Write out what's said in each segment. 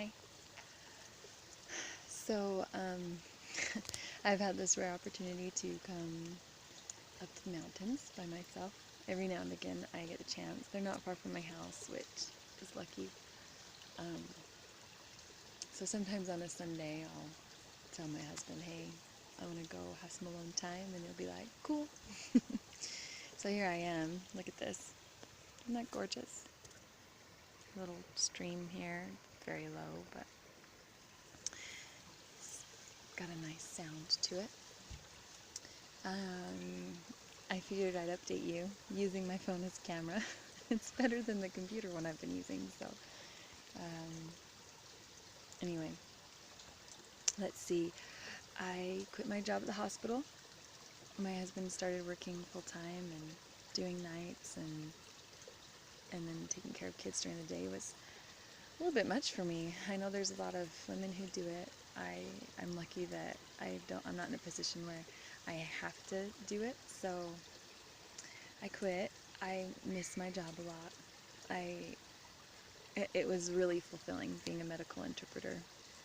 Hi. So, I've had this rare opportunity to come up to the mountains by myself. Every now and again, I get a chance. They're not far from my house, which is lucky. Um, so sometimes on a Sunday, I'll tell my husband, hey, I want to go have some alone time, and he'll be like, cool. So here I am. Look at this. Isn't that gorgeous? Little stream here, very low, but it's got a nice sound to it. I figured I'd update you using my phone as camera. It's better than the computer one I've been using, so anyway, let's see. I quit my job at the hospital. My husband started working full-time and doing nights, and then taking care of kids during the day was a little bit much for me. I know there's a lot of women who do it. I'm lucky that I'm not in a position where I have to do it, so I quit. I miss my job a lot. It was really fulfilling being a medical interpreter.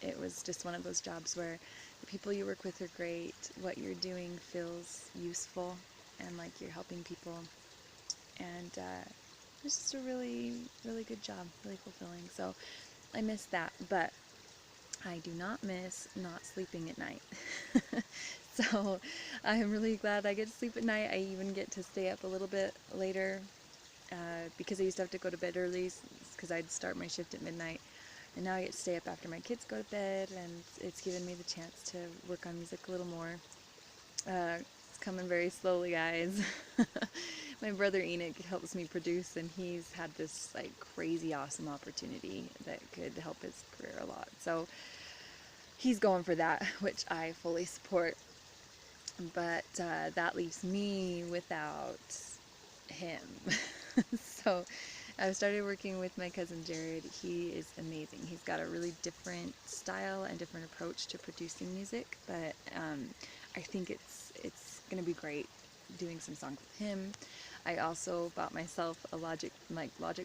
It was just one of those jobs where the people you work with are great, what you're doing feels useful, and like you're helping people, and it's just a really, really good job, really fulfilling. So I miss that, but I do not miss not sleeping at night. So I'm really glad I get to sleep at night. I even get to stay up a little bit later because I used to have to go to bed early because I'd start my shift at midnight. And now I get to stay up after my kids go to bed, and it's given me the chance to work on music a little more. It's coming very slowly, guys. My brother Enoch helps me produce, and he's had this like crazy awesome opportunity that could help his career a lot. So he's going for that, which I fully support. But that leaves me without him. So I've started working with my cousin Jared. He is amazing. He's got a really different style and different approach to producing music, but I think it's going to be great doing some songs with him. I also bought myself a Logic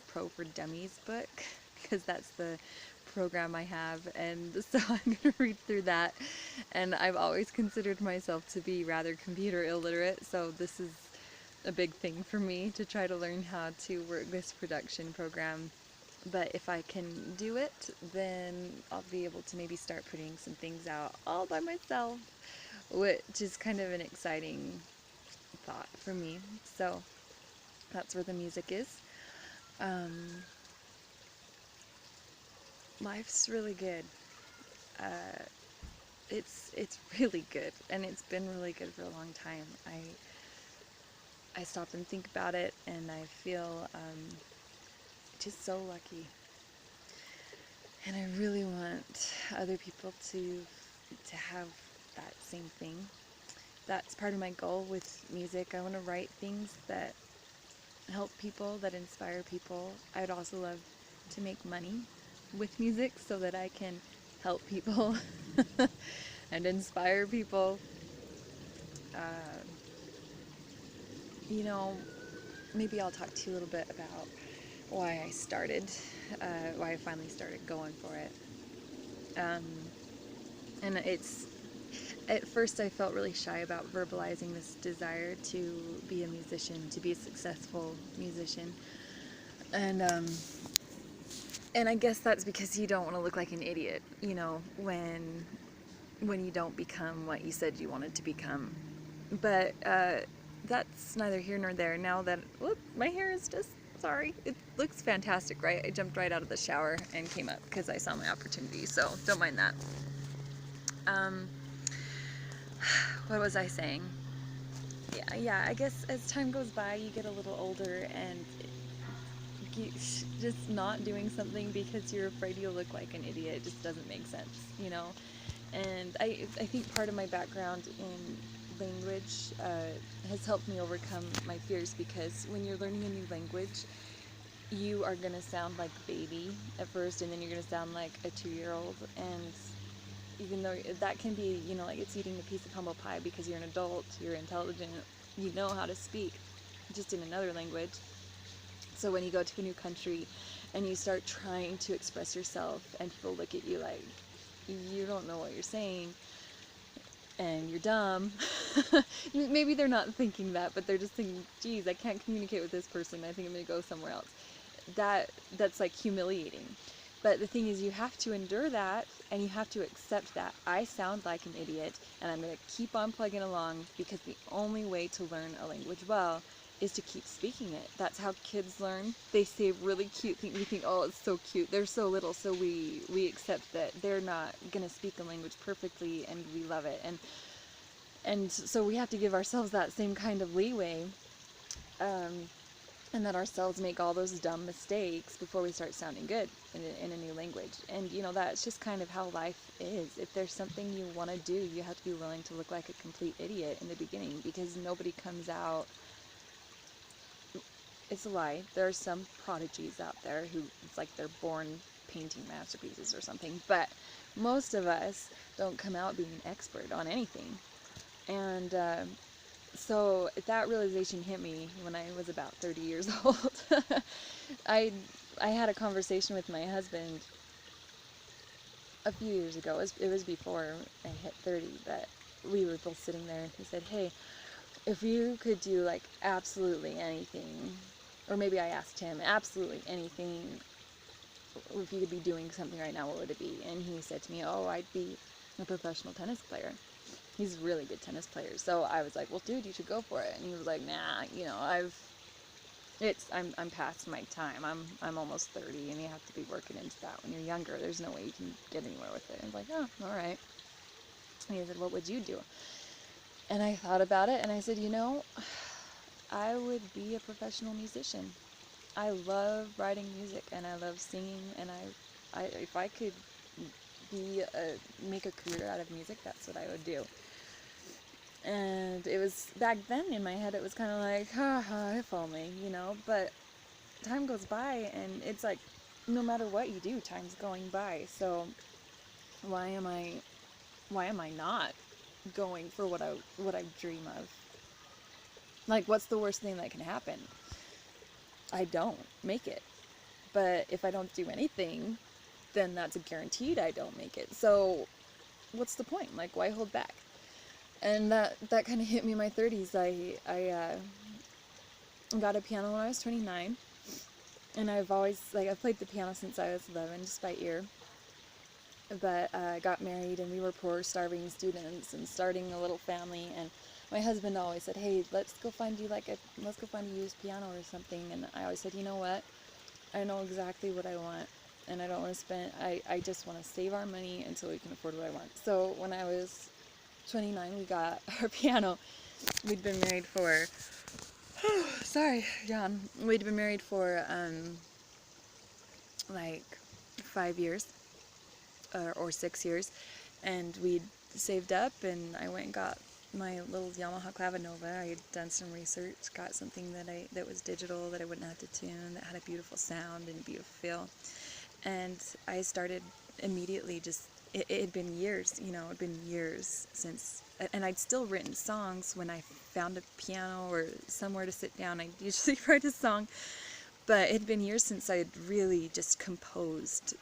Pro for Dummies book because that's the program I have, and so I'm going to read through that. And I've always considered myself to be rather computer illiterate, so this is a big thing for me to try to learn how to work this production program. But if I can do it, then I'll be able to maybe start putting some things out all by myself, which is kind of an exciting thought for me. So that's where the music is. Life's really good. Uh, it's really good, and it's been really good for a long time. I stop and think about it, and I feel just so lucky. And I really want other people to have that same thing. That's part of my goal with music. I want to write things that help people, that inspire people. I'd also love to make money with music so that I can help people and inspire people. Uh, you know, maybe I'll talk to you a little bit about why I finally started going for it. And at first I felt really shy about verbalizing this desire to be a musician, to be a successful musician. And I guess that's because you don't want to look like an idiot, when you don't become what you said you wanted to become. But that's neither here nor there. Now that, whoop, my hair is just, sorry, it looks fantastic, right? I jumped right out of the shower and came up because I saw my opportunity, so don't mind that. What was I saying? Yeah, I guess as time goes by, you get a little older, and just not doing something because you're afraid you'll look like an idiot just doesn't make sense. And I think part of my background in language has helped me overcome my fears, because when you're learning a new language, you are going to sound like a baby at first, and then you're going to sound like a 2-year-old, and even though that can be, like it's eating a piece of humble pie, because you're an adult, you're intelligent, you know how to speak, just in another language. So when you go to a new country and you start trying to express yourself, and people look at you like, you don't know what you're saying, and you're dumb. Maybe they're not thinking that, but they're just thinking, geez, I can't communicate with this person, I think I'm going to go somewhere else. That's like humiliating. But the thing is, you have to endure that, and you have to accept that I sound like an idiot, and I'm going to keep on plugging along, because the only way to learn a language well is to keep speaking it. That's how kids learn. They say really cute things. We think, oh, it's so cute. They're so little, so we accept that they're not going to speak a language perfectly, and we love it. And so we have to give ourselves that same kind of leeway. And let ourselves make all those dumb mistakes before we start sounding good in a new language. And that's just kind of how life is. If there's something you want to do, you have to be willing to look like a complete idiot in the beginning, because nobody comes out. It's a lie. There are some prodigies out there who, it's like they're born painting masterpieces or something, but most of us don't come out being an expert on anything. And so that realization hit me when I was about 30 years old. I had a conversation with my husband a few years ago. It was before I hit 30, but we were both sitting there, and he said, hey, if you could do like absolutely anything, or maybe I asked him, absolutely anything, if you could be doing something right now, what would it be? And he said to me, oh, I'd be a professional tennis player. He's a really good tennis player. So I was like, well, dude, you should go for it. And he was like, nah, I'm past my time. I'm almost 30, and you have to be working into that when you're younger. There's no way you can get anywhere with it. I was like, oh, all right. And he said, what would you do? And I thought about it, and I said, I would be a professional musician. I love writing music, and I love singing, and if I could make a career out of music, that's what I would do. And it was, back then in my head, it was kind of like, if only, but time goes by, and it's like, no matter what you do, time's going by. So why am I not going for what I dream of? Like, what's the worst thing that can happen? I don't make it. But if I don't do anything, then that's a guaranteed I don't make it. So what's the point? Like, why hold back? And that kind of hit me in my 30s. I got a piano when I was 29, and I've played the piano since I was 11, just by ear. But I got married, and we were poor, starving students, and starting a little family. And my husband always said, "Hey, let's go find you a used piano or something." And I always said, "You know what? I know exactly what I want, and I don't want to spend. I just want to save our money until we can afford what I want." So when I was 29, we got our piano. We'd been married for, sorry, John. We'd been married for like 5 years or 6 years, and we'd saved up, and I went and got my little Yamaha Clavinova. I had done some research, got something that was digital, that I wouldn't have to tune, that had a beautiful sound and a beautiful feel. And I started immediately. It had been years, it'd been years since, and I'd still written songs. When I found a piano or somewhere to sit down, I'd usually write a song, but it had been years since I'd really just composed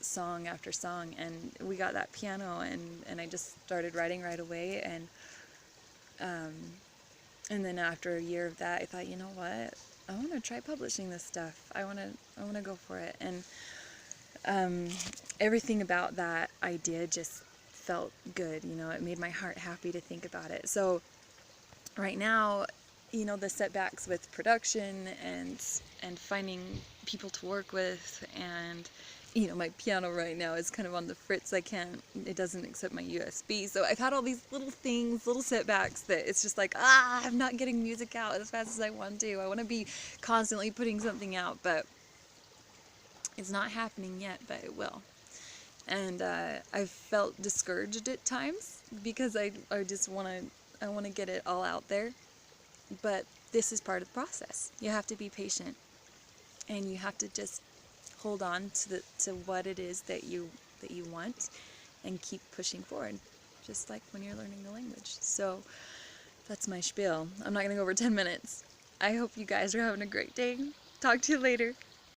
song after song. And we got that piano, and I just started writing right away. And then after a year of that, I thought, you know what, I want to try publishing this stuff. I want to go for it. And everything about that idea just felt good. It made my heart happy to think about it. So right now, the setbacks with production and finding people to work with, and my piano right now is kind of on the fritz. It doesn't accept my USB. So I've had all these little things, little setbacks, that it's just like, I'm not getting music out as fast as I want to. I want to be constantly putting something out, but it's not happening yet, but it will. And I've felt discouraged at times, because I just want to get it all out there. But this is part of the process. You have to be patient, and you have to just hold on to what it is that you want, and keep pushing forward, just like when you're learning the language. So that's my spiel. I'm not going to go over 10 minutes. I hope you guys are having a great day. Talk to you later.